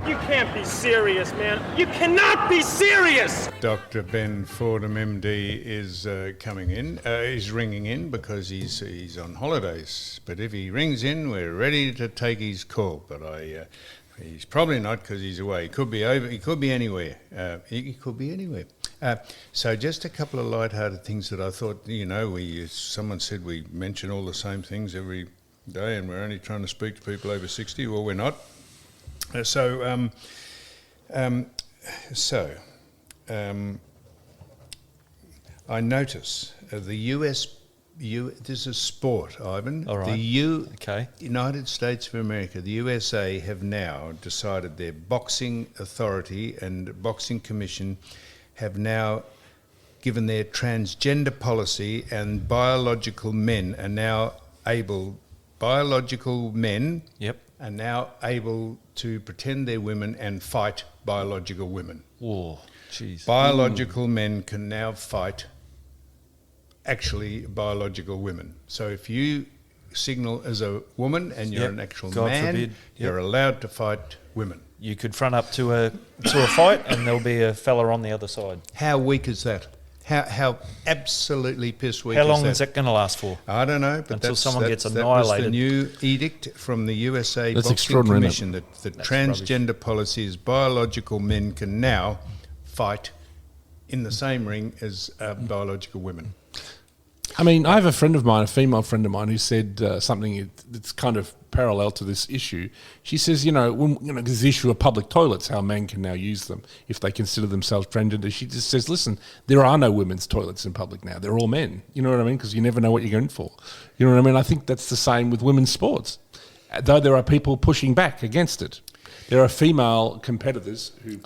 You can't be serious, man. You cannot be serious! Dr. Ben Fordham, MD, is coming in. He's ringing in because he's on holidays. But if he rings in, we're ready to take his call. But he's probably not because he's away. He could be over. He could be anywhere. He could be anywhere. So just a couple of light-hearted things that I thought, someone said we mention all the same things every day and we're only trying to speak to people over 60. Well, we're not. I notice the this is sport, Ivan. All right. United States of America, the USA, have now decided their boxing authority and boxing commission have now given their transgender policy, and biological men are now able are now able to pretend they're women and fight biological women. Whoa, jeez. Biological men can now fight actually biological women. So if you signal as a woman and you're an actual God man, forbid. you're allowed to fight women. You could front up to a fight and there'll be a fella on the other side. How weak is that? How absolutely piss weak How is that? long is that going to last for? I don't know, but Until someone gets that was annihilated. the new edict from the USA That's Boxing extraordinary, Commission that the transgender policy is biological men can now fight in the same ring as biological women. I mean, I have a friend of mine, a female friend of mine, who said something that's kind of parallel to this issue. She says, this issue of public toilets, how men can now use them if they consider themselves transgender. She just says, listen, there are no women's toilets in public now. They're all men. You know what I mean? Because you never know what you're going for. You know what I mean? I think that's the same with women's sports. Though there are people pushing back against it. There are female competitors who...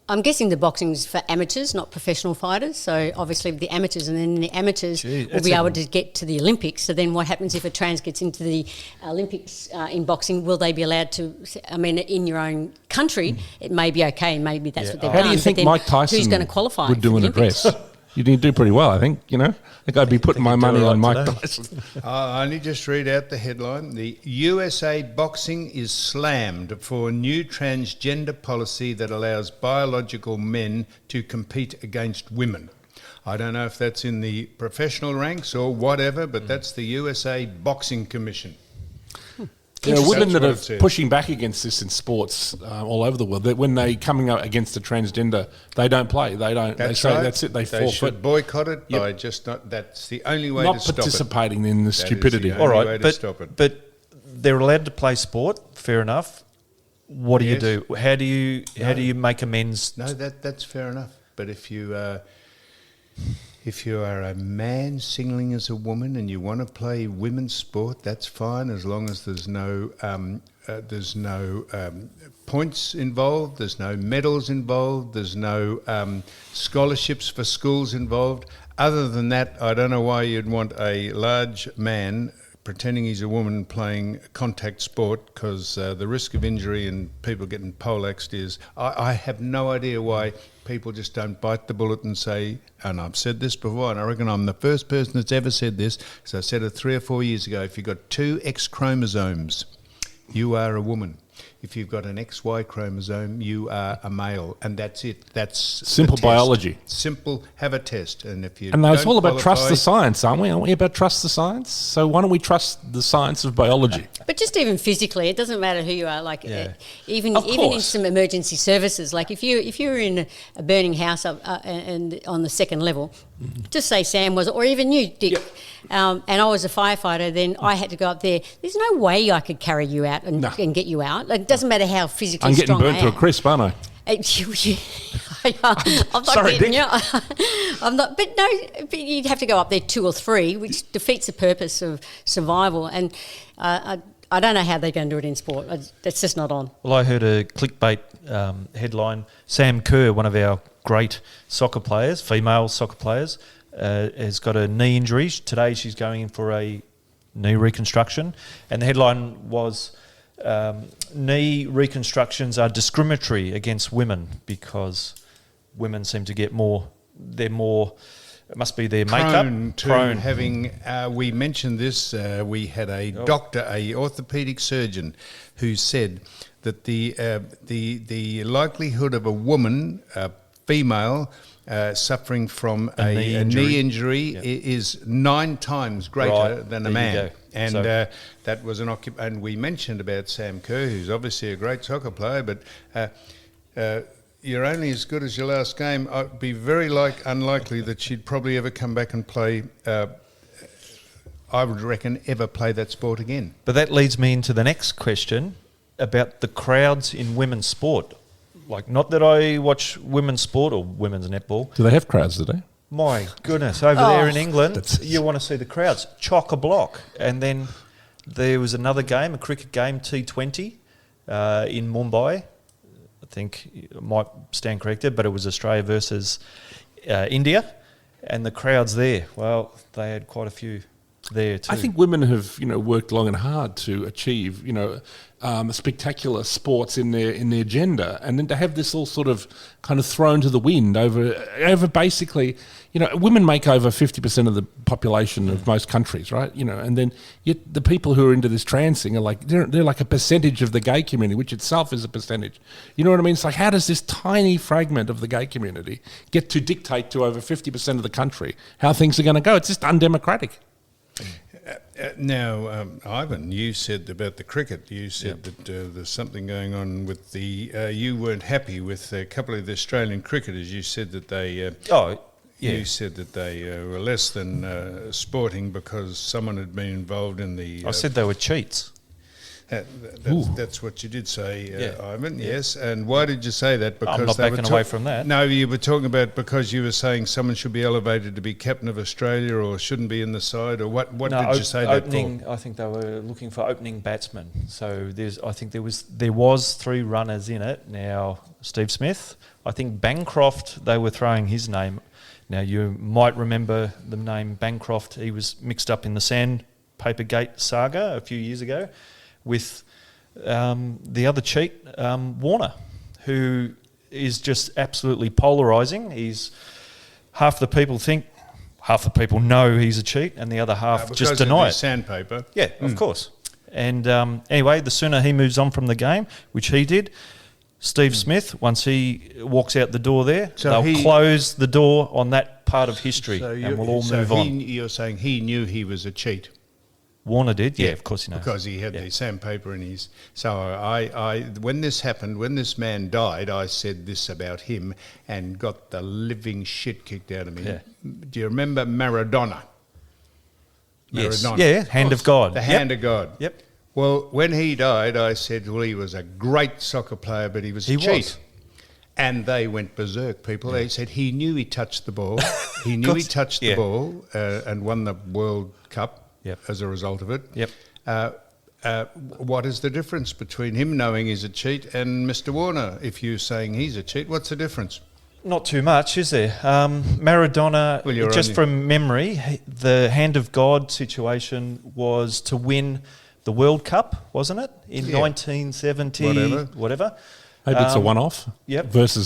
I'm guessing the boxing's for amateurs, not professional fighters. So obviously the amateurs, and then the amateurs will be able to get to the Olympics. So then what happens if a trans gets into the Olympics in boxing? Will they be allowed to? I mean, in your own country, it may be okay, and maybe that's what they've done. How do you think Mike Tyson who's going to qualify would do for an the Olympics? address? You did do pretty well, I think, I think I'd be putting my money on Mike Tyson. I'll only just read out the headline. The USA Boxing is slammed for new transgender policy that allows biological men to compete against women. I don't know if that's in the professional ranks or whatever, but that's the USA Boxing Commission. There are women that That's are what it pushing back against this in sports all over the world. That when they coming up against a transgender, they don't play. They don't. That's they say right. that's it. They They forfeit. should boycott it by just not. That's the only way Not to stop it. participating in the stupidity. the All only way right, to stop it. but they're allowed to play sport. Fair enough. What do you Yes. do? How do you make amends? No, that's fair enough. But if you are a man signaling as a woman and you want to play women's sport, that's fine as long as there's no points involved, there's no medals involved, there's no scholarships for schools involved. Other than that, I don't know why you'd want a large man pretending he's a woman playing contact sport, because the risk of injury and people getting poleaxed is... I have no idea why people just don't bite the bullet and say, and I've said this before, and I reckon I'm the first person that's ever said this, because I said it 3 or 4 years ago, if you've got 2 X chromosomes, you are a woman. If you've got an XY chromosome, you are a male, and that's it. That's Simple the test. biology. Simple, have a test, and if you And it's don't all about trust qualify- the science, aren't we? Aren't we about trust the science? So why don't we trust the science of biology? But just even physically, it doesn't matter who you are. Like even Of in course. some emergency services, like if you're in a burning house and on the second level, just say Sam was, or even you, Dick, and I was a firefighter, then I had to go up there. There's no way I could carry you out and get you out. Like, it doesn't matter how physically I'm getting strong burnt I to a am. crisp, aren't I? I'm not Sorry, getting Dick. you. I'm not. But no, but you'd have to go up there 2 or 3, which defeats the purpose of survival. And I don't know how they're going to do it in sport. That's just not on. Well, I heard a clickbait headline. Sam Kerr, one of our great soccer players, female soccer players, has got a knee injury. Today she's going in for a knee reconstruction. And the headline was, knee reconstructions are discriminatory against women because women seem to get more, they're more, it must be their makeup. Prone to having, we mentioned this, we had a doctor, a orthopaedic surgeon, who said that the likelihood of a woman, a female, suffering from a knee injury is 9 times greater than a man. And so, that was and we mentioned about Sam Kerr, who's obviously a great soccer player, but you're only as good as your last game. It'd be very unlikely that she'd probably ever come back and play. I would reckon ever play that sport again. But that leads me into the next question about the crowds in women's sport. Like, not that I watch women's sport or women's netball. Do they have crowds today? My goodness, over there in England, you want to see the crowds chock-a-block. And then there was another game, a cricket game, T20, in Mumbai. I think it might stand corrected, but it was Australia versus India. And the crowds there, well, they had quite a few there too. I think women have, worked long and hard to achieve, spectacular sports in their gender, and then to have this all sort of kind of thrown to the wind over basically, women make over 50% of the population of most countries, right? And then yet the people who are into this transing are like they're like a percentage of the gay community, which itself is a percentage. You know what I mean? It's like, how does this tiny fragment of the gay community get to dictate to over 50% of the country how things are going to go? It's just undemocratic. Now, Ivan, you said about the cricket, you said that there's something going on with you weren't happy with a couple of the Australian cricketers. You said that they... You said that they were less than sporting because someone had been involved in the... I said they were cheats. That's what you did say, Ivan, yes. And why did you say that? Because I'm not backing away from that. No, you were talking about because you were saying someone should be elevated to be captain of Australia or shouldn't be in the side, or what did you say that for? I think they were looking for opening batsmen. So I think there was 3 runners in it. Now, Steve Smith, I think Bancroft, they were throwing his name. Now, you might remember the name Bancroft. He was mixed up in the Sandpapergate saga a few years ago with the other cheat, Warner, who is just absolutely polarising. Half the people know he's a cheat, and the other half just deny it. Sandpaper. Yeah, of course. And anyway, the sooner he moves on from the game, which he did, Steve Smith, once he walks out the door there, they'll close the door on that part of history, and we'll all move on. You're saying he knew he was a cheat? Warner did, yeah, of course he knows. Because he had the sandpaper in his... So I when this happened, when this man died, I said this about him and got the living shit kicked out of me. Yeah. Do you remember Maradona? Yes. Yeah, hand of God. The hand of God. Yep. Well, when he died, I said, well, he was a great soccer player, but he was a cheat. And they went berserk, people. They said he knew he touched the ball. He knew he touched the ball and won the World Cup. As a result of it. What is the difference between him knowing he's a cheat and Mr. Warner? If you're saying he's a cheat, what's the difference? Not too much, is there? Maradona, just from memory, the hand of God situation was to win the World Cup, wasn't it? In 1970, whatever. Maybe it's a one-off versus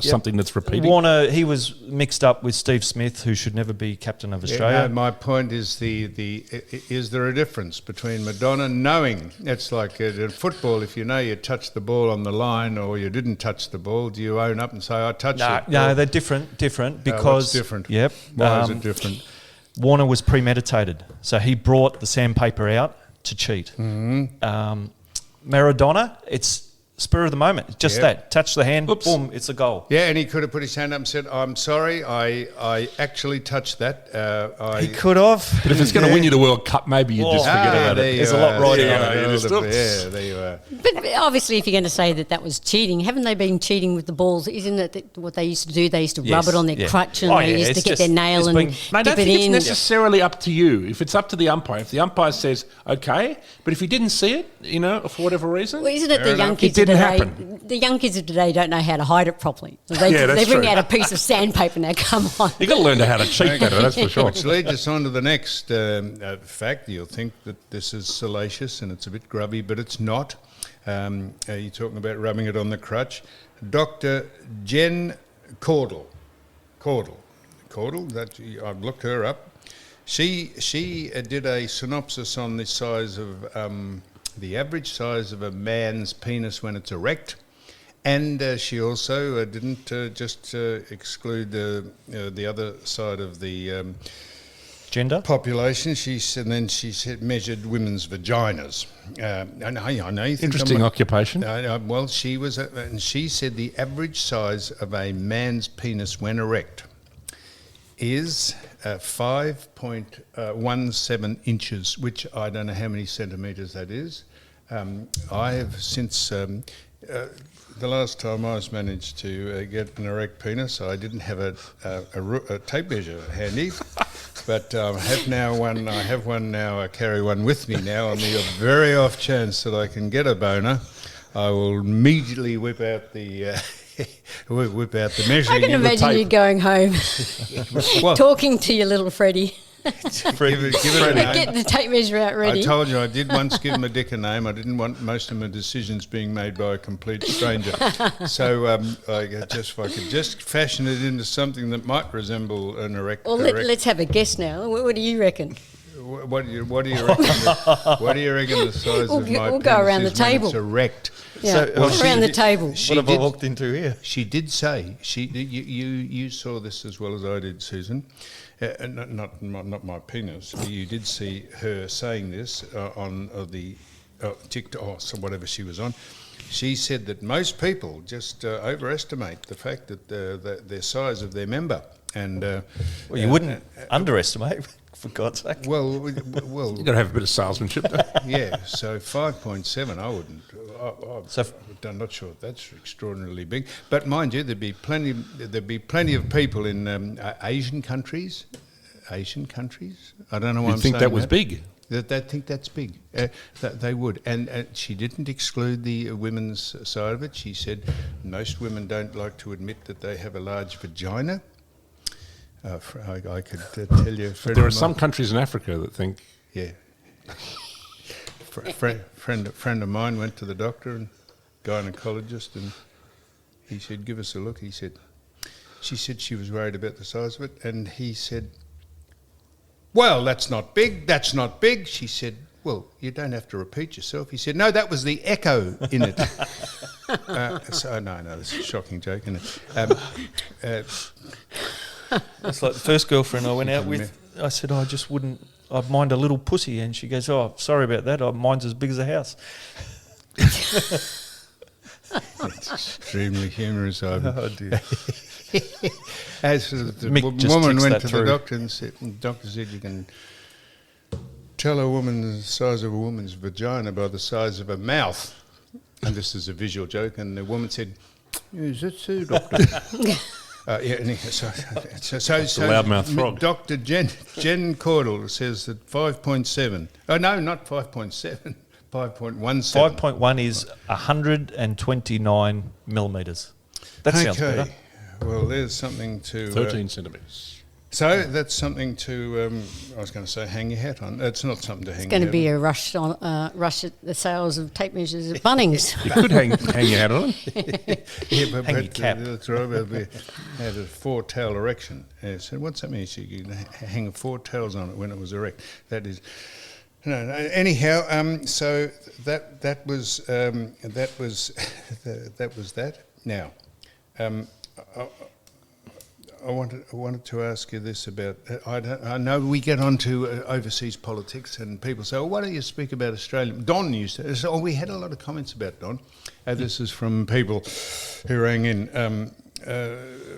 something that's repeating. Warner, he was mixed up with Steve Smith, who should never be captain of Australia. No, my point is is there a difference between Madonna knowing, it's like in football, if you know you touched the ball on the line or you didn't touch the ball, do you own up and say, I touched it? No, they're different because... What's different? Yep. Why is it different? Warner was premeditated, so he brought the sandpaper out to cheat. Mm-hmm. Maradona, it's... spur of the moment, just that. Touch the hand, boom, it's a goal. Yeah, and he could have put his hand up and said, I'm sorry, I actually touched that. He could have. But if it's going to win you the World Cup, maybe you just forget about it. There's a lot riding on it. Yeah, there you are. But obviously, if you're going to say that was cheating, haven't they been cheating with the balls? Isn't it what they used to do? They used to rub it on their crutch and they used to get their nail and dip I don't it think in. it's necessarily up to you. If it's up to the umpire, if the umpire says, okay, but if he didn't see it, for whatever reason... Well, isn't it the young kids it didn't today? happen. The young kids of today don't know how to hide it properly. They bring out a piece of sandpaper now. Come on, you got to learn how to cheat better. That's for sure. Which leads us on to the next fact. You'll think that this is salacious and it's a bit grubby, but it's not. You're talking about rubbing it on the crutch. Dr. Jen Caudle. I've looked her up. She did a synopsis on the size of the average size of a man's penis when it's erect. And she also didn't just exclude the other side of the Gender? population. She said measured women's vaginas. I know. You think Interesting occupation. Well, she was, and she said the average size of a man's penis when erect is 5.17 inches, which I don't know how many centimetres that is. I have since the last time I was managed to get an erect penis, I didn't have a tape measure handy, but I have one now. I carry one with me now on the very off chance that I can get a boner. I will immediately whip out the measuring. I can imagine you going home, talking to your little Freddie. Give it a name. Get the tape measure out ready. I told you I did once give him a dick a name. I didn't want most of my decisions being made by a complete stranger. So if I could just fashion it into something that might resemble an erect. Well, let's have a guess now. What do you reckon? What do you reckon? What do you reckon the size of my we'll penis go around is the table. when it's erect? Yeah, around the table. What have I walked into here? She did say you saw this as well as I did, Susan. Not my penis. You did see her saying this on the TikTok or whatever she was on. She said that most people just overestimate the fact that the size of their member, and Well, you wouldn't underestimate, for God's sake. well, You've got to have a bit of salesmanship. yeah. So 5.7, I wouldn't. I'm not sure that's extraordinarily big, but mind you, there'd be plenty of people in Asian countries. I don't know why You'd I'm think saying that was big. They think that's big. They would, and she didn't exclude the women's side of it. She said most women don't like to admit that they have a large vagina. I could tell you. There are some countries in Africa that think. Yeah. Friend of mine went to the doctor and gynecologist, and he said, "Give us a look." She said she was worried about the size of it, and he said, "Well, that's not big. That's not big." She said, "Well, you don't have to repeat yourself." He said, "No, that was the echo in it." No, this is a shocking joke, isn't it? It's like the first girlfriend I went out with, I said, I just wouldn't, I'd mind a little pussy. And she goes, "Oh, sorry about that. Mine's as big as a house." It's extremely humorous. Oh, dear. As the Mick just woman ticks went that to through. the doctor and said, the doctor said you can tell a woman the size of a woman's vagina by the size of her mouth. And this is a visual joke. And the woman said, "Is that so, doctor?" So loudmouth frog. Dr. Jen Cordell says that 5.7. Oh no, not 5.7. 5.17. 5.1 is 129 millimetres. That sounds better. Well, there's something to... 13 centimetres. So that's something to, I was going to say hang your hat on. It's not something to hang It's going to your hat be a rush at the sales of tape measures at Bunnings. You could hang your hat on it. Yeah, but Hang your cap. That's right. We had a 4-tail erection. And I said, "What's that mean?" She could hang 4 tails on it when it was erect. That is... No. Anyhow, so that was that. Now, I wanted to ask you this about. I know we get onto overseas politics, and people say, "Well, why don't you speak about Australia?" Don used to. So we had a lot of comments about Don. This is from people who rang in.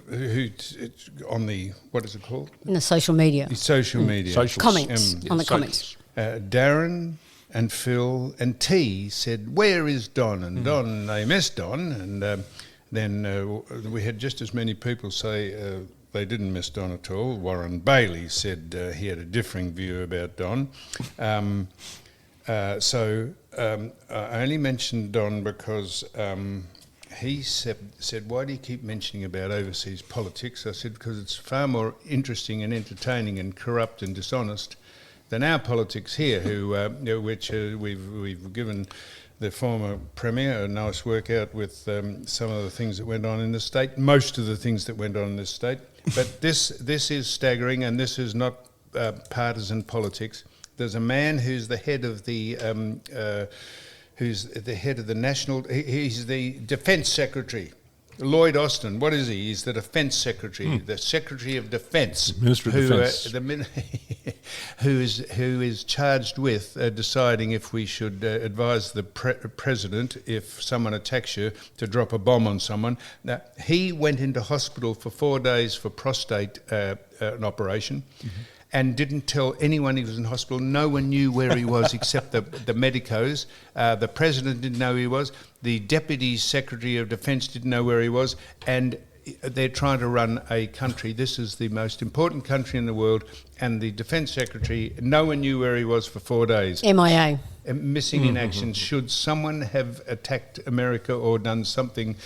Who on the, what is it called? In the social media. The social media. Socials. Comments on the comments. Darren and Phil and T said, "Where is Don?" And Don, they missed Don. And then we had just as many people say they didn't miss Don at all. Warren Bailey said he had a differing view about Don. So I only mentioned Don because he said, "Why do you keep mentioning about overseas politics?" I said, "Because it's far more interesting and entertaining and corrupt and dishonest than our politics here, which we've given the former Premier a nice workout with some of the things that went on in the state, most of the things that went on in this state. But this is staggering, and this is not partisan politics. There's a man who's the head of the national. He's the defence secretary. Lloyd Austin, what is he? He's the Defence Secretary, the Secretary of Defence, Minister of Defence, who is charged with deciding if we should advise the president if someone attacks you to drop a bomb on someone. Now, he went into hospital for 4 days for prostate an operation. Mm-hmm. And didn't tell anyone he was in hospital. No one knew where he was except the medicos. The president didn't know who he was. The Deputy Secretary of Defence didn't know where he was. And they're trying to run a country. This is the most important country in the world. And the Defence Secretary, no one knew where he was for 4 days. MIA. Missing in action. Should someone have attacked America or done something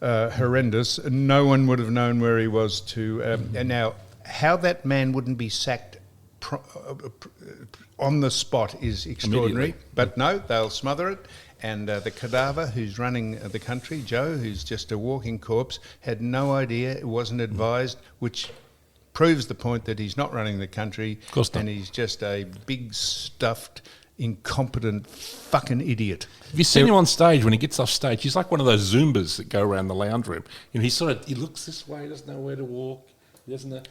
horrendous, no one would have known where he was to... and now, how that man wouldn't be sacked on the spot is extraordinary. But no, they'll smother it. And the cadaver who's running the country, Joe, who's just a walking corpse, had no idea, wasn't advised, which proves the point that he's not running the country. Of course not. And he's just a big, stuffed, incompetent fucking idiot. Have you seen him on stage? When he gets off stage, he's like one of those Zumbas that go around the lounge room. You know, he looks this way, doesn't know where to walk.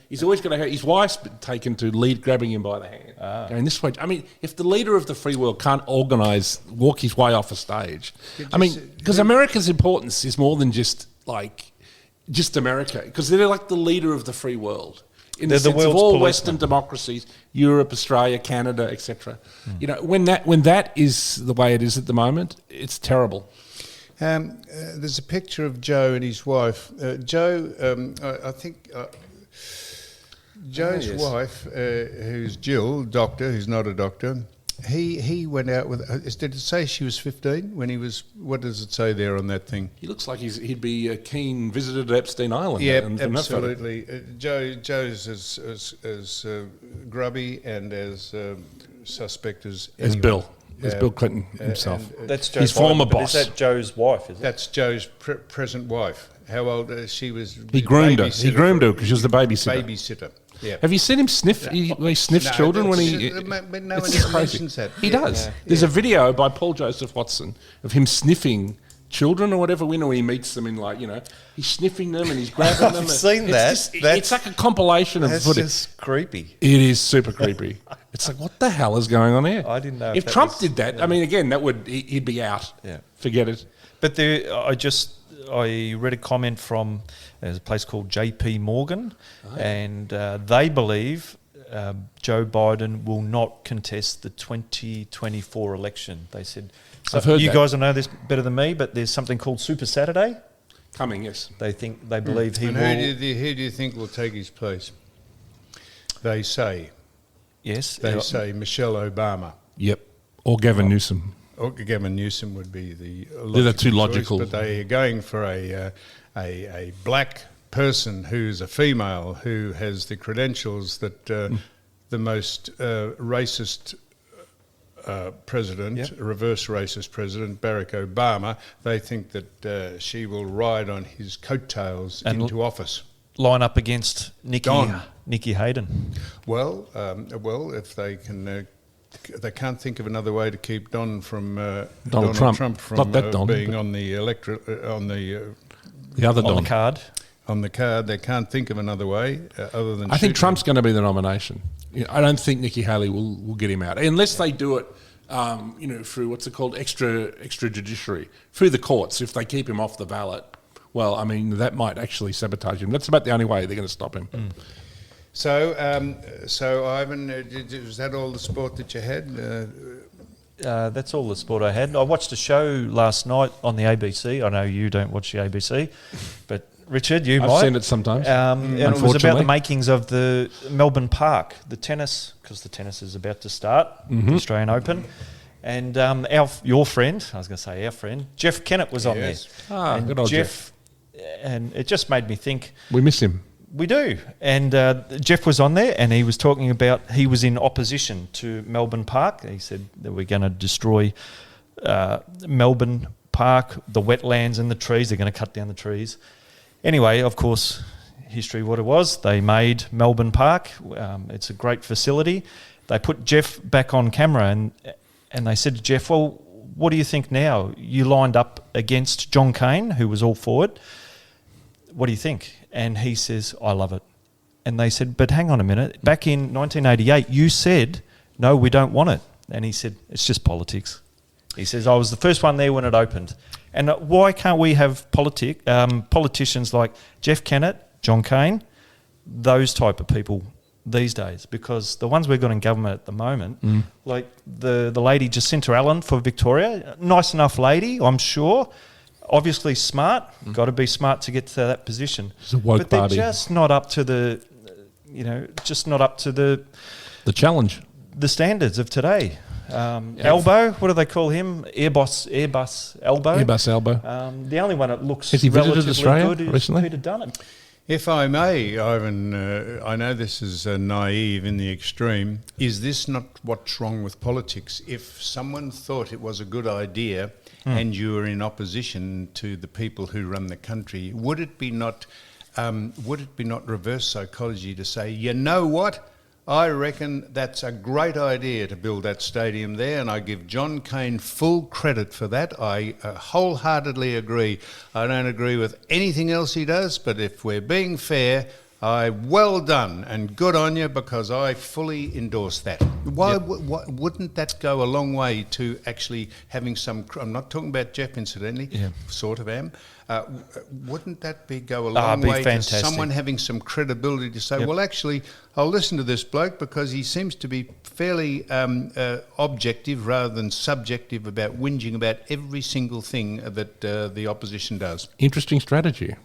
He's always going to have his wife's taken to lead, grabbing him by the hand, going this way. I mean, if the leader of the free world can't walk his way off a stage, because America's importance is more than just America, because they're like the leader of the free world. In the sense of all Western democracies, Europe, Australia, Canada, etc. You know, when that is the way it is at the moment, it's terrible. There's a picture of Joe and his wife. Joe, I think. Joe's wife, who's Jill, doctor, who's not a doctor, he went out with... did it say she was 15 when he was... What does it say there on that thing? He looks like he'd be a keen visitor to Epstein Island. Yeah, absolutely. Joe's as grubby and as suspect as anyone. Bill. There's Bill Clinton himself. That's Joe's his former boss. Is that Joe's wife, is it? That's Joe's present wife. How old she was? He groomed her. He groomed her because she was the babysitter. Babysitter. Yeah. Have you seen him sniff? He sniffs children when he. No one mentions that. He does. Yeah. There's a video by Paul Joseph Watson of him sniffing children or whatever. When he meets them in he's sniffing them and he's grabbing them. I've seen that. It's like a compilation of footage. That's just creepy. It is super creepy. It's like, what the hell is going on here? I didn't know. If Trump did that, I mean, again, he'd be out. Yeah. Forget it. But I read a comment from there's a place called JP Morgan, and they believe Joe Biden will not contest the 2024 election. They said, I've heard you that. guys will know this better than me, but there's something called Super Saturday. Coming, yes. They believe he will. Who do you think will take his place? They say. Yes. They say Michelle Obama. Yep. Or Gavin Newsom. Or Gavin Newsom would be they're the two logical. Choice, but they are going for a black person who's a female who has the credentials that the most racist president, reverse racist president, Barack Obama, they think that she will ride on his coattails and into office. Line up against Nikki Hayden. Well, if they can... they can't think of another way to keep Don from Donald Trump from Not that Don, being on the electorate the other Don on the card. On the card, they can't think of another way other than. I think Trump's going to be the nomination. I don't think Nikki Haley will get him out unless they do it. Through what's it called, extrajudiciary, through the courts. If they keep him off the ballot, well, I mean that might actually sabotage him. That's about the only way they're going to stop him. So, Ivan, was that all the sport that you had? That's all the sport I had. I watched a show last night on the ABC. I know you don't watch the ABC, but Richard, you might. I've seen it sometimes. And it was about the makings of the Melbourne Park, the tennis, because the tennis is about to start, the Australian Open. And your friend, Jeff Kennett was on there. Good old Jeff. And it just made me think. We miss him. We do. And Jeff was on there and he was talking about he was in opposition to Melbourne Park. He said that we're going to destroy Melbourne Park, the wetlands and the trees. They're going to cut down the trees. Anyway, of course, history what it was. They made Melbourne Park. It's a great facility. they put Jeff back on camera and they said to Jeff, well, what do you think now? You lined up against John Cain, who was all forward. What do you think? And he says, I love it. And they said, but hang on a minute. Back in 1988, you said, no, we don't want it. And he said, it's just politics. He says, I was the first one there when it opened. And why can't we have politicians like Jeff Kennett, John Cain, those type of people these days? Because the ones we've got in government at the moment, like the lady Jacinta Allen for Victoria, nice enough lady, I'm sure, obviously smart, got to be smart to get to that position. It's a woke but they're party. just not up to the, just not up to the challenge, the standards of today. Elbow, what do they call him? Airbus Elbow. Airbus Elbow. The only one that looks Has he visited relatively Australia good is recently? Peter Dunham. If I may, Ivan, I know this is naive in the extreme. Is this not what's wrong with politics? If someone thought it was a good idea and you were in opposition to the people who run the country, would it be not reverse psychology to say, you know what? I reckon that's a great idea to build that stadium there, and I give John Cain full credit for that. I wholeheartedly agree. I don't agree with anything else he does, but if we're being fair, well done and good on you, because I fully endorse that. Why wouldn't that go a long way to actually having some... I'm not talking about Jeff, incidentally, sort of am. Wouldn't that go a long way fantastic. to someone having some credibility to say, well, actually, I'll listen to this bloke because he seems to be fairly objective rather than subjective about whinging about every single thing that the opposition does. Interesting strategy.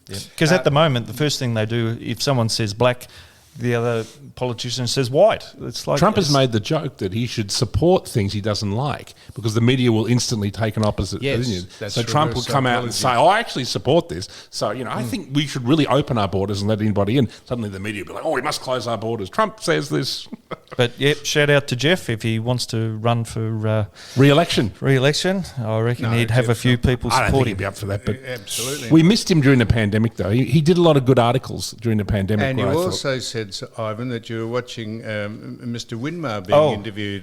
Because at the moment, the first thing they do, if someone says black, the other politician says white. It's like Trump has made the joke that he should support things he doesn't like because the media will instantly take an opposite opinion. So Trump would come out and say, I actually support this. So, I think we should really open our borders and let anybody in. Suddenly the media will be like, we must close our borders. Trump says this. But, shout out to Jeff if he wants to run for... Re-election. I reckon he'd have a few people I don't think support he'd him. be up for that. But Absolutely. we missed him during the pandemic, though. He did a lot of good articles during the pandemic. And you where I thought- also said, Ivan, that you were watching Mr. Winmar being interviewed.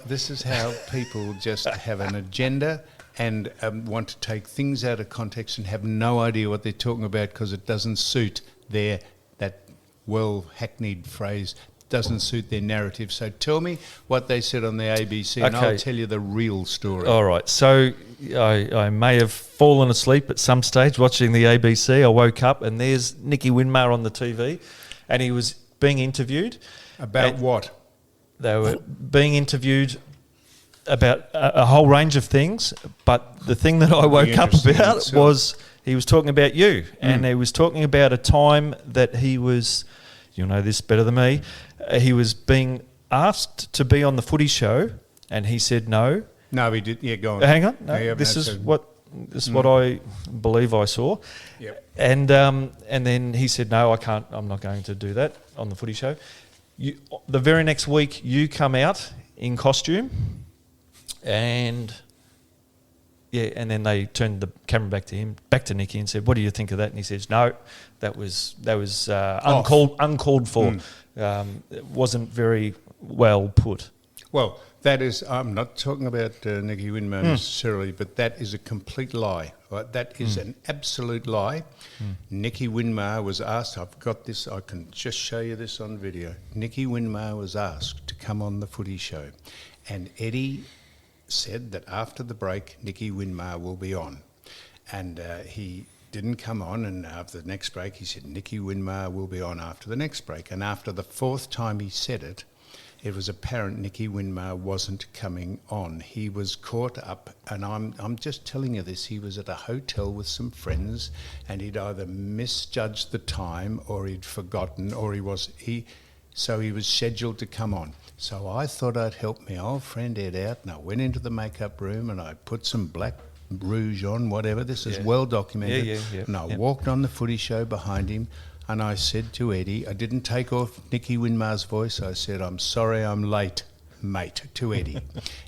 This is how people just have an agenda and want to take things out of context and have no idea what they're talking about because it doesn't suit that well-hackneyed phrase, doesn't suit their narrative. So tell me what they said on the ABC and I'll tell you the real story. All right. So I may have fallen asleep at some stage watching the ABC. I woke up and there's Nicky Winmar on the TV and he was being interviewed. About what? They were being interviewed about a whole range of things, but the thing that I woke up about was he was talking about you and he was talking about a time that he was, you'll know this better than me, he was being asked to be on the footy show and he said no. No, he did. Yeah, go on. Hang on. No, this is what I believe I saw. Yep. And then he said, no, I can't. I'm not going to do that on the footy show. The very next week, you come out in costume, and then they turned the camera back to Nicky, and said, "What do you think of that?" And he says, "No, that was uncalled for. It wasn't very well put." Well, that is, I'm not talking about Nicky Winmar necessarily, but that is a complete lie. Right? That is an absolute lie. Nicky Winmar was asked, I've got this, I can just show you this on video. Nicky Winmar was asked to come on the footy show, and Eddie said that after the break, Nicky Winmar will be on. And he didn't come on, and after the next break, he said, Nicky Winmar will be on after the next break. And after the fourth time he said it, it was apparent Nicky Winmar wasn't coming on. He was caught up, and I'm just telling you this, he was at a hotel with some friends, and he'd either misjudged the time, or he'd forgotten, or so he was scheduled to come on. So I thought I'd help my old friend Ed out, and I went into the makeup room, and I put some black rouge on, whatever. This is well documented. And I walked on the footy show behind him, and I said to Eddie, I didn't take off Nicky Winmar's voice, I said, I'm sorry I'm late. mate to Eddie.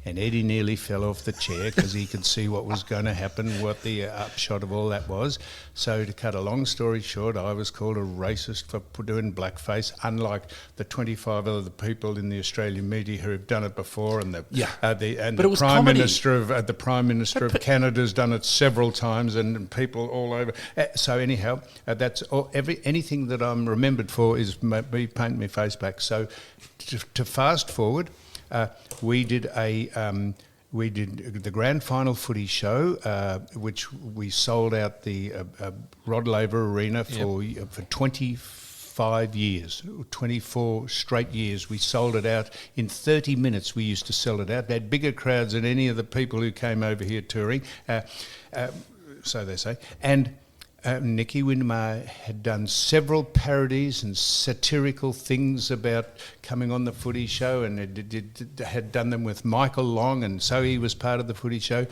And Eddie nearly fell off the chair because he could see what was going to happen, what the upshot of all that was. So to cut a long story short, I was called a racist for doing blackface, unlike the 25 other people in the Australian media who have done it before, and the Prime Minister of Canada's done it several times, and people all over. So anyhow, that's all, anything that I'm remembered for is me painting my face back. So to fast forward, we did the grand final footy show, which we sold out the Rod Laver Arena for 25 years, 24 straight years. We sold it out in 30 minutes. We used to sell it out. They had bigger crowds than any of the people who came over here touring, so they say. And Nicky Winmar had done several parodies and satirical things about coming on the footy show, and had done them with Michael Long, and so he was part of the footy show.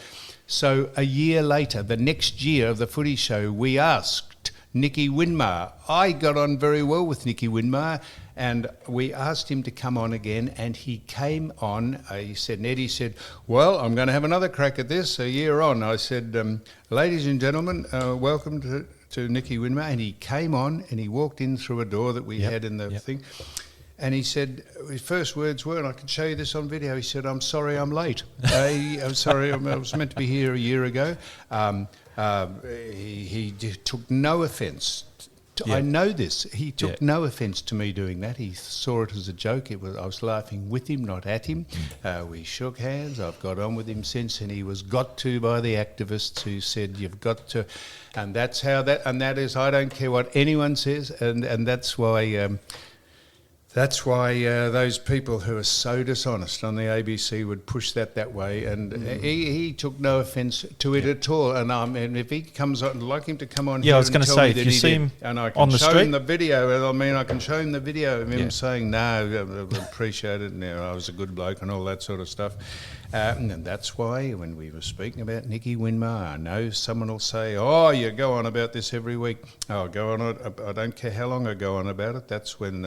So a year later, the next year of the footy show, we asked Nicky Winmar. I got on very well with Nicky Winmar, and we asked him to come on again, and he came on. He said, and Eddie said, well, I'm going to have another crack at this a year on. I said, ladies and gentlemen, welcome to Nicky Winmar. And he came on, and he walked in through a door that we had in the thing. And he said, his first words were, and I can show you this on video, he said, I'm sorry I'm late. I'm sorry, I was meant to be here a year ago. He took no offence. I know this. He took no offence to me doing that. He saw it as a joke. I was laughing with him, not at him. We shook hands. I've got on with him since, and he was got to by the activists who said, you've got to, and that's how that, and that is, I don't care what anyone says, and that's why... That's why those people who are so dishonest on the ABC would push that way, and he took no offence to it at all. And if he comes on, I'd like him to come on. Yeah, I was going to say, if you see him and I can on the show street, him the video. I mean, I can show him the video of him saying, "No, I appreciate it. And, I was a good bloke," and all that sort of stuff. And that's why when we were speaking about Nicky Winmar, I know someone will say, "Oh, you go on about this every week." I'll go on. I don't care how long I go on about it. That's when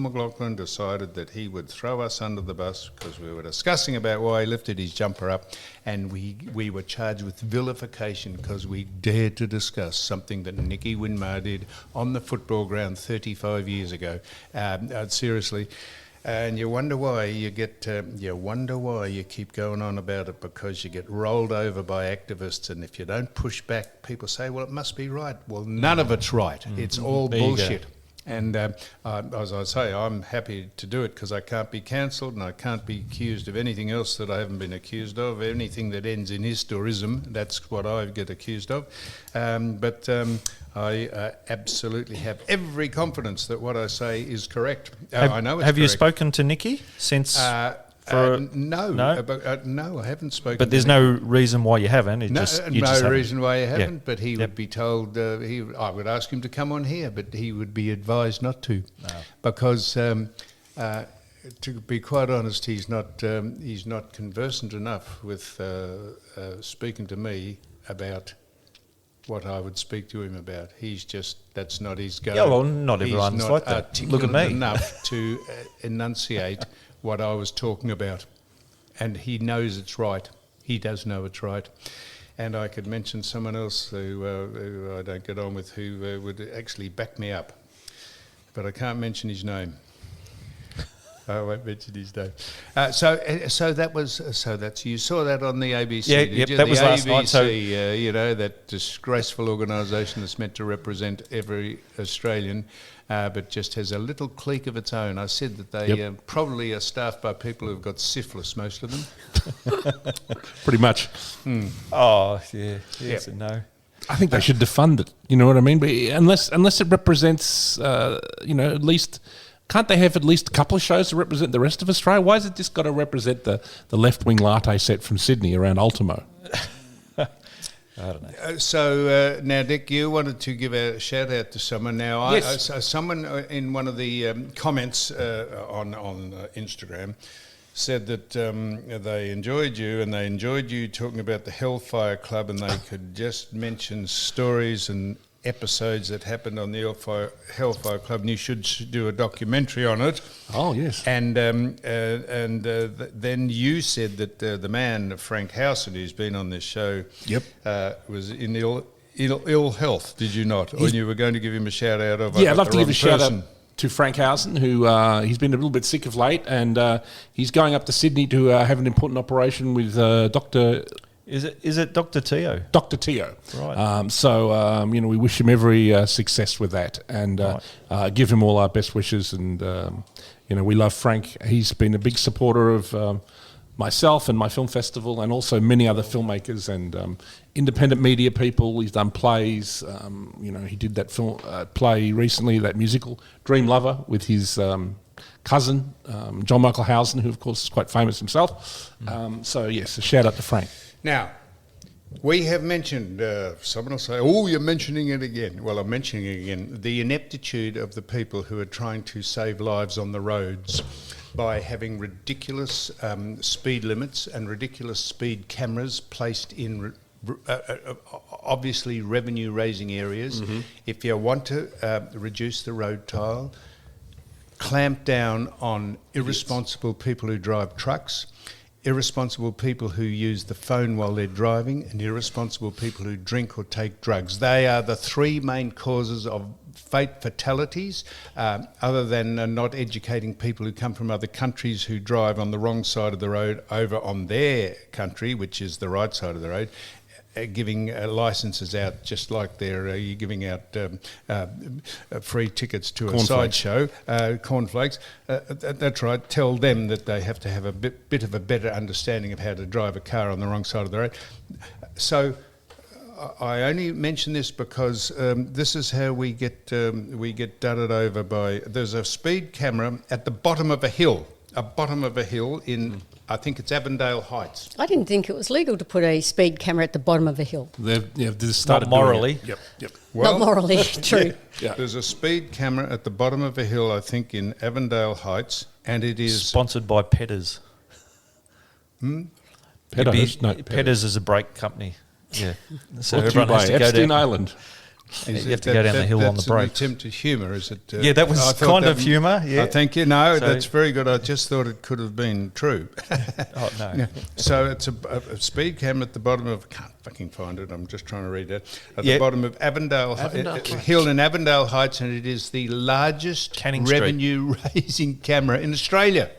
McLaughlin decided that he would throw us under the bus because we were discussing about why he lifted his jumper up, and we were charged with vilification because we dared to discuss something that Nicky Winmar did on the football ground 35 years ago. Seriously. And you wonder why you keep going on about it, because you get rolled over by activists, and if you don't push back, people say, well, it must be right. Well, none of it's right. It's all bullshit. And as I say, I'm happy to do it because I can't be cancelled and I can't be accused of anything else that I haven't been accused of. Anything that ends in ist-orism, that's what I get accused of. But I absolutely have every confidence that what I say is correct. I know it's Have you correct. spoken to Nicky since? No, I haven't spoken. But there's no reason why you haven't. No reason why you haven't. But he would be told. I would ask him to come on here, but he would be advised not to, because to be quite honest, he's not conversant enough with speaking to me about what I would speak to him about. That's not his go. Yeah, well, not everyone's like that. Look at me. Enough to enunciate what I was talking about, and he knows it's right. He does know it's right. And I could mention someone else who I don't get on with, who would actually back me up, but I can't mention his name. I won't mention his name. So that's, you saw that on the ABC. Yeah, that was last night. So that disgraceful organisation that's meant to represent every Australian, but just has a little clique of its own. I said that they probably are staffed by people who've got syphilis, most of them. Pretty much. Oh, yeah. Yes and no. I think they should defund it. You know what I mean? But unless it represents, at least. Can't they have at least a couple of shows to represent the rest of Australia? Why has it just got to represent the left-wing latte set from Sydney around Ultimo? I don't know. So now, Dick, you wanted to give a shout-out to someone. Now, Yes. Someone in one of the comments on Instagram said that they enjoyed you, and they enjoyed you talking about the Hellfire Club, and they could just mention stories and episodes that happened on the Hellfire Club, and you should do a documentary on it. Oh, yes. And then you said that the man, Frank Howson, who's been on this show, was in ill health, did you not? Or you were going to give him a shout out of I'd love to give a shout out to Frank Howson, who he's been a little bit sick of late, and he's going up to Sydney to have an important operation with Dr. Is it Dr. Teo? Dr. Teo. Right. We wish him every success with that, and give him all our best wishes. And we love Frank. He's been a big supporter of myself and my film festival, and also many other filmmakers and independent media people. He's done plays. He did that film play recently, that musical Dream Lover, with his cousin John Michael Housen, who of course is quite famous himself. So yes, a shout out to Frank. Now, we have mentioned, someone will say, oh, you're mentioning it again. Well, I'm mentioning it again. The ineptitude of the people who are trying to save lives on the roads by having ridiculous speed limits and ridiculous speed cameras placed in obviously revenue-raising areas. Mm-hmm. If you want to reduce the road toll, clamp down on irresponsible people who drive trucks, irresponsible people who use the phone while they're driving, and irresponsible people who drink or take drugs. They are the three main causes of fatalities, other than not educating people who come from other countries who drive on the wrong side of the road over on their country, which is the right side of the road, giving licences out just like they're giving out free tickets to a sideshow, cornflakes. That's right. Tell them that they have to have a bit of a better understanding of how to drive a car on the wrong side of the road. So I only mention this because this is how we get dudded over by. There's a speed camera at the bottom of a hill in. I think it's Avondale Heights. I didn't think it was legal to put a speed camera at the bottom of a hill. They've started not morally. Yep. Well, not morally, true. Yeah. There's a speed camera at the bottom of a hill, I think, in Avondale Heights, and it is sponsored by Petters. Petters is a brake company. Yeah. So everyone has to go Epstein down Island. You have to go down the hill on the brakes. That's an attempt at humour, is it? Yeah, that was kind of humour. Yeah, thank you. No, that's very good. I just thought it could have been true. Oh no. Yeah. So it's a speed camera at the bottom of. Can't fucking find it. I'm just trying to read that. At the bottom of Avondale Hill in Avondale Heights, and it is the largest revenue-raising camera in Australia.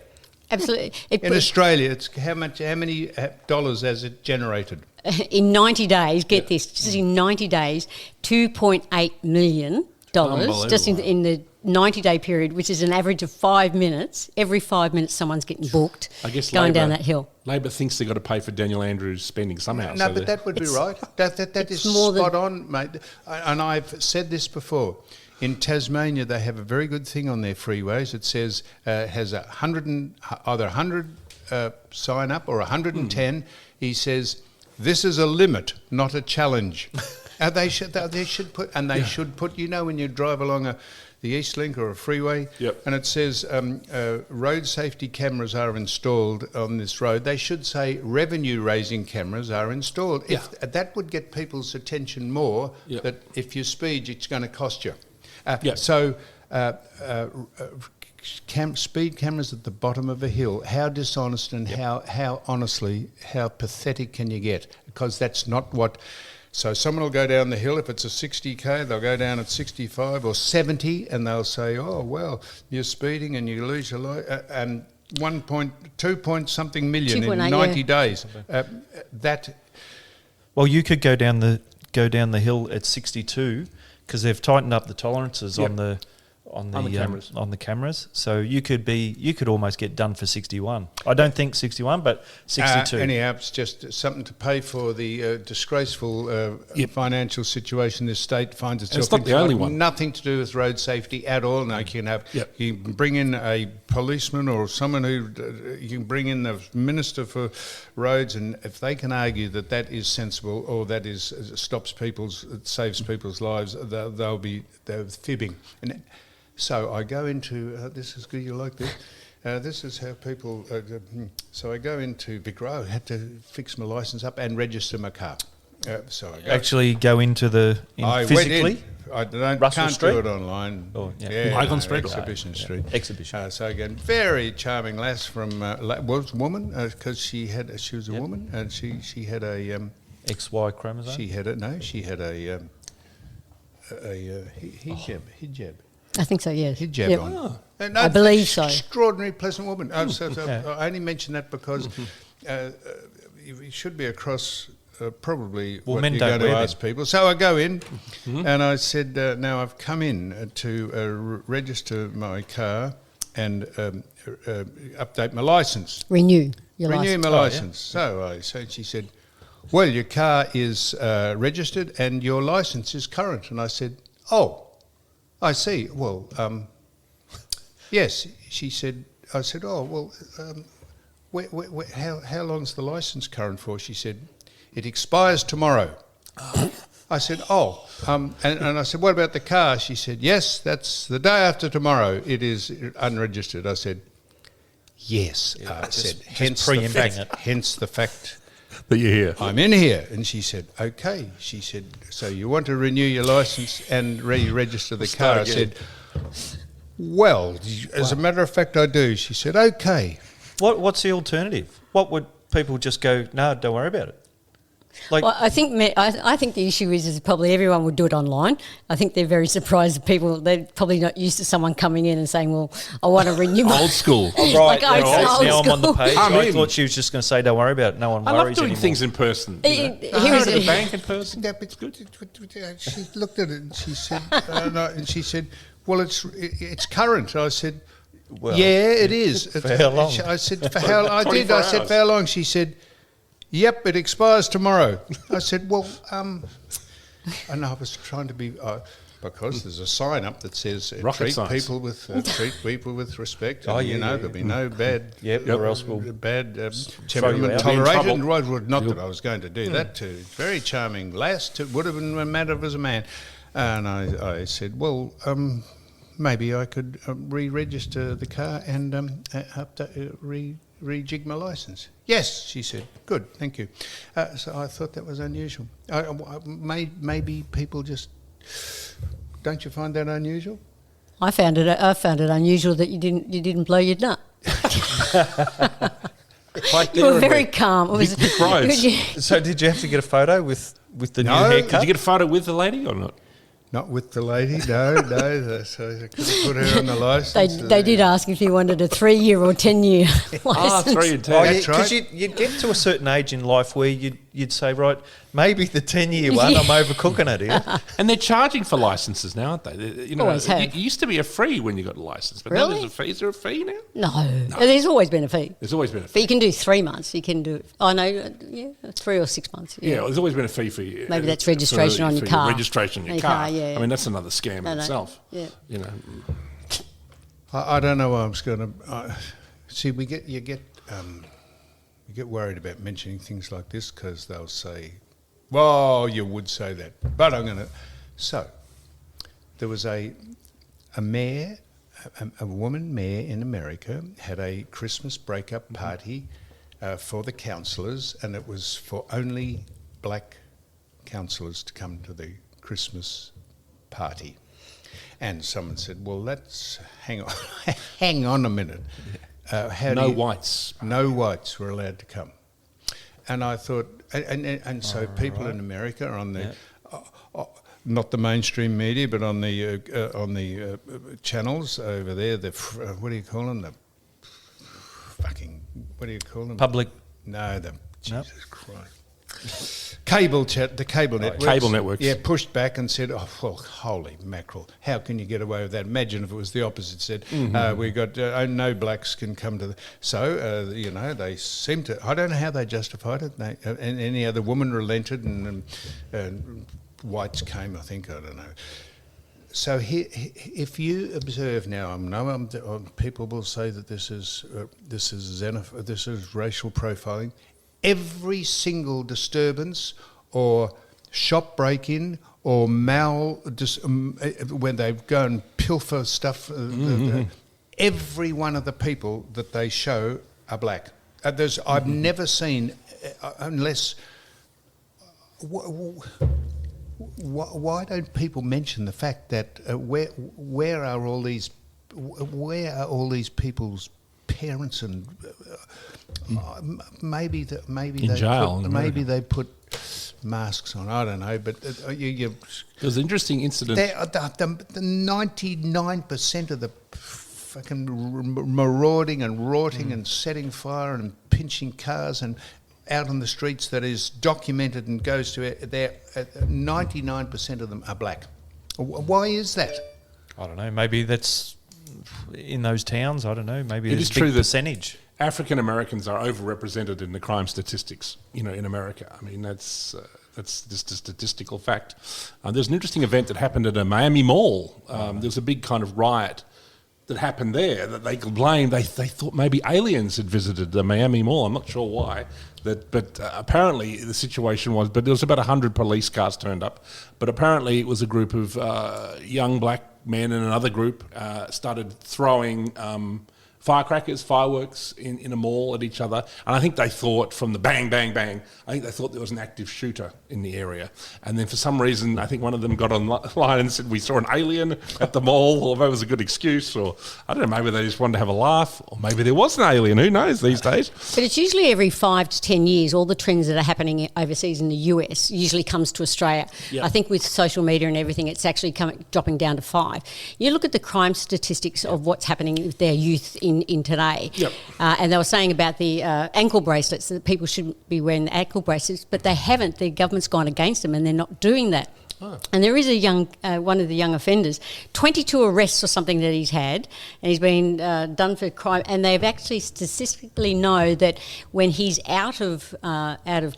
Absolutely. Australia, it's how many dollars has it generated? In 90 days, get this, just in 90 days, $2.8 million, just in the 90-day period, which is an average of 5 minutes. Every 5 minutes, someone's getting booked going down that hill. Labor thinks they've got to pay for Daniel Andrews' spending somehow. No, but that would be right. That is spot on, mate. And I've said this before. In Tasmania, they have a very good thing on their freeways. It says has either 100 sign up or 110. He says this is a limit, not a challenge. They should put, when you drive along the East Link or a freeway, and it says road safety cameras are installed on this road, they should say revenue-raising cameras are installed. If that would get people's attention more, that if you speed, it's going to cost you. So speed cameras at the bottom of a hill, how dishonest and how pathetic can you get? Because that's not what... So someone will go down the hill, if it's a 60k, they'll go down at 65 or 70 and they'll say, oh, well, you're speeding and you lose your life, and 2 point something million in 90 days. Well, you could go down the hill at 62 because they've tightened up the tolerances on the cameras. So you could almost get done for 61. I don't think 61, but 62. Anyhow, it's just something to pay for the disgraceful financial situation this state finds itself in. It's not the only one. Nothing to do with road safety at all. No, you can bring in a policeman or someone you can bring in the Minister for Roads, and if they can argue that is sensible or that saves people's lives, they're fibbing. And so I go into, this is good, you like this? This is how people, so I go into Vic Road, I had to fix my licence up and register my car. So I go. Actually go into I physically? went in. I Russell can't Street? do it online. Oh, yeah. Icon Street or- Exhibition Street. Exhibition. So again, very charming lass from was a woman because she was a woman and she had a XY chromosome? she had a hijab. I think so, yes. Hijab Yep. on. And I believe so. Extraordinary pleasant woman. So Yeah. I only mention that because it should be across probably Well, what men you're don't going to wear ask people. So I go in and I said, now I've come in to register my car and update my licence. Renew your Renew license. my licence. So she said, well, your car is registered and your licence is current. And I said, oh, I see. Well, yes. She said, I said, oh, well, how long's the licence current for? She said, it expires tomorrow. I said, oh, and I said, what about the car? She said, yes, that's the day after tomorrow. It is unregistered. I said, yes. I said, hence the fact That you're here. I'm in here. And she said, okay. She said, so you want to renew your licence and re-register the car? I said, well, as a matter of fact, I do. She said, okay. What's the alternative? What would people just go, no, don't worry about it? Like, Well, I think the issue is probably everyone would do it online. I think they're very surprised that they're probably not used to someone coming in and saying, well, I want to renew my... Old school. right, Like, oh, it's okay, old now I'm on the school. page. I'm I in. thought she was just going to say, don't worry about it. No one I worries love doing anymore. things in person. Here Go is to the it. bank in person. Yeah, but she looked at it and she said, no, and she said, well, it's current. I said, Well, yeah, it is. For how long? I said, for how? I did. 24 I said, hours. for how long? She said, yep, it expires tomorrow. I said, well, and I was trying to be because there's a sign up that says Rocket treat science. people with respect. Oh, And, yeah, there'll be no bad. or else we'll bad throw you temperament out. tolerated. Be in And trouble. well, not that I was going to do that to. Very charming lass. It would have been a matter of as a man. And I said, well, maybe I could re-register the car and rejig my licence. Yes, she said. Good, thank you. So I thought that was unusual. Maybe people just... Don't you find that unusual? I found it unusual that you didn't blow your nut. You were very calm. It was surprise. So did you have to get a photo with the new No. haircut? Did you get a photo with the lady or not? Not with the lady, no. So I could have put her on the licence. They did ask if you wanted a 3-year or 10-year Ah, license. 3 and 10. Oh, That's because right. you'd get to a certain age in life where you'd say, right, maybe the 10-year one, I'm overcooking it here. And they're charging for licenses now, aren't they? You know, Always have. It used to be a free when you got a license, but now Really? there's a fee. Is there a fee now? No, there's always been a fee. There's always been a But fee. you can do 3 months. You can do, 3 or 6 months. Yeah, there's always been a fee for you. Maybe that's registration on your car. Registration on your Your car. car, yeah. I mean, that's another scam in No. itself. Yeah. You know, I don't know why I was going to... see, you get worried about mentioning things like this because they'll say, well, you would say that, but I'm going to... So, there was a mayor, a woman mayor in America had a Christmas breakup party for the councillors, and it was for only black councillors to come to the Christmas party. And someone said, well, let's hang on a minute. no whites. No whites were allowed to come. And I thought, and so people in America are on the, not the mainstream media, but on the channels over there, what do you call them? What do you call them? Public. No, Jesus Christ. The cable networks. Cable networks. Yeah, pushed back and said, oh, well, holy mackerel, how can you get away with that? Imagine if it was the opposite, said, we got, no blacks can come to the... So, they seem to... I don't know how they justified it. And any other woman relented and whites came, I think, I don't know. So if you observe now, people will say that this is racial profiling. Every single disturbance or shop break-in or when they go and pilfer stuff, every one of the people that they show are black. I've never seen, unless Why don't people mention the fact that where are all these people's parents and maybe In jail in America. they put masks on. I don't know, but There was an interesting incident. the 99% of the fucking marauding and rorting and setting fire and pinching cars and out on the streets that is documented and goes to there. 99% of them are black. Why is that? I don't know. Maybe that's in those towns. I don't know. Maybe It there's is a big true that percentage. African Americans are overrepresented in the crime statistics, in America. I mean, that's just a statistical fact. There's an interesting event that happened at a Miami mall. There was a big kind of riot that happened there that they blamed. They thought maybe aliens had visited the Miami mall. I'm not sure why. But apparently the situation was, but there was about 100 police cars turned up. But apparently it was a group of young black men and another group started throwing fireworks in a mall at each other. And I think they thought from the bang, bang, bang, I think they thought there was an active shooter in the area. And then for some reason, I think one of them got online and said, we saw an alien at the mall, or maybe it was a good excuse, or I don't know, maybe they just wanted to have a laugh, or maybe there was an alien, who knows these days. But it's usually every 5 to 10 years, all the trends that are happening overseas in the US usually comes to Australia. Yep. I think with social media and everything, it's actually dropping down to 5. You look at the crime statistics of what's happening with their youth in today. Yep. And they were saying about the ankle bracelets, that people shouldn't be wearing the ankle bracelets, but they haven't. The government's gone against them and they're not doing that. Oh. And there is a one of the young offenders, 22 arrests or something that he's had, and he's been done for crime. And they've actually statistically know that when he's out of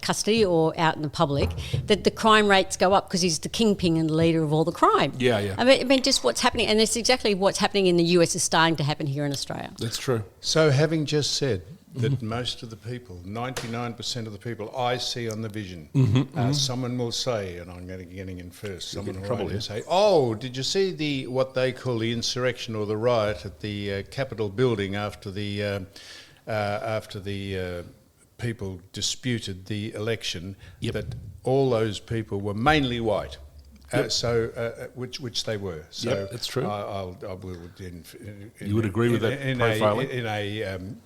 custody or out in the public, that the crime rates go up because he's the kingpin and the leader of all the crime. Yeah. I mean, just what's happening, and it's exactly what's happening in the US is starting to happen here in Australia. That's true. So having just said that most of the people, 99% of the people I see on the vision, someone will say, and I'm getting in first, someone will write and say, oh, did you see what they call the insurrection or the riot at the Capitol building after the people disputed the election, that all those people were mainly white. Which they were. So that's true. I will. You would agree with that profiling?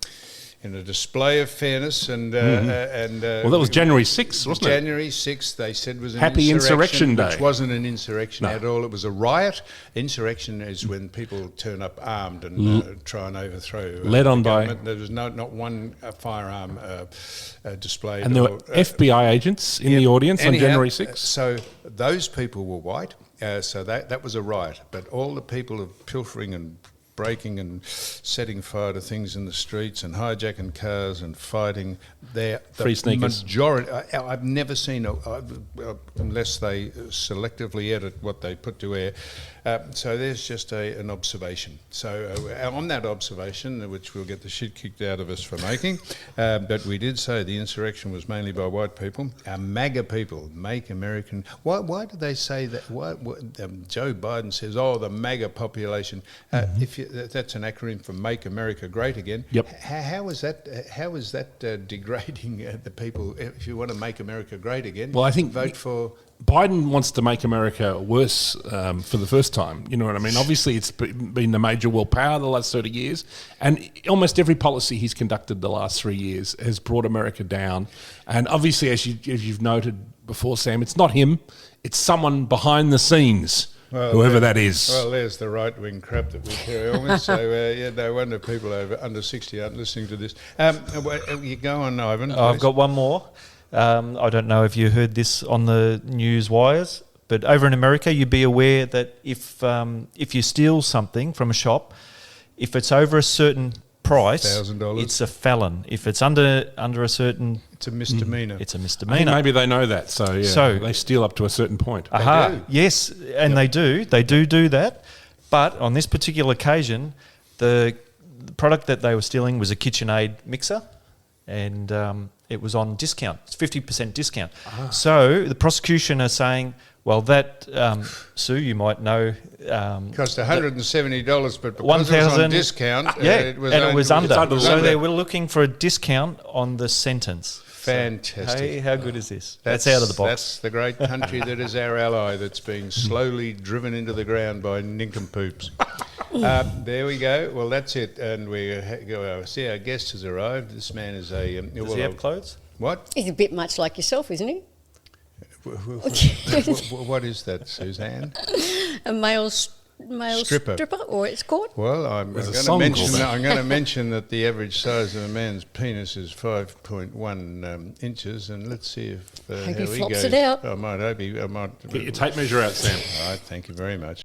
In a display of fairness and well, that was January 6th, wasn't it? January 6th, they said was an Happy Insurrection Day, which wasn't an insurrection at all. It was a riot. Insurrection is when people turn up armed and try and overthrow. Led on by. There was not one firearm displayed. And there were FBI agents in the audience on January 6th. So those people were white. So that was a riot. But all the people of pilfering and breaking and setting fire to things in the streets and hijacking cars and fighting. Free sneakers. Majority, I've never seen, unless they selectively edit what they put to air. So there's just an observation. So on that observation, which we'll get the shit kicked out of us for making, but we did say the insurrection was mainly by white people. MAGA people, Make American. Why do they say that? Joe Biden says, "Oh, the MAGA population." That's an acronym for Make America Great Again. Yep. How is that degrading the people? If you want to make America great again, well, I think vote for. Biden wants to make America worse for the first time. You know what I mean? Obviously, it's been the major world power the last 30 years, and almost every policy he's conducted the last 3 years has brought America down. And obviously, as you've noted before, Sam, it's not him; it's someone behind the scenes. Well, whoever that is. Well, there's the right-wing crap that we carry on with. So, no wonder people under 60 aren't listening to this. You go on, Ivan. I've got one more. I don't know if you heard this on the news wires, but over in America, you'd be aware that if you steal something from a shop, if it's over a certain price, $1,000. it's a felon. If it's under a certain... It's a misdemeanor. It's a I think misdemeanor. maybe they know that, so they steal up to a certain point. Do. Yes, and they do that. But on this particular occasion, the product that they were stealing was a KitchenAid mixer, and it was on discount. It's 50% discount. So the prosecution are saying, well, that, Sue, you might know... cost $170, but because 1,000, it was on discount, it was under. It's So they were looking for a discount on the sentence. Fantastic. Hey, how good is this? That's out of the box. That's the great country that is our ally that's being slowly driven into the ground by nincompoops. There we go. Well, that's it. And we see our guest has arrived. This man is a... Does he have clothes? What? He's a bit much like yourself, isn't he? What is that, Suzanne? A male Stripper. or it's called? Well, I'm There's a going to song mention called that. I'm going to mention that the average size of a man's penis is 5.1 inches, and let's see if Hope he how he flops goes. it out. I might. Get your tape measure out, Sam. All right, thank you very much.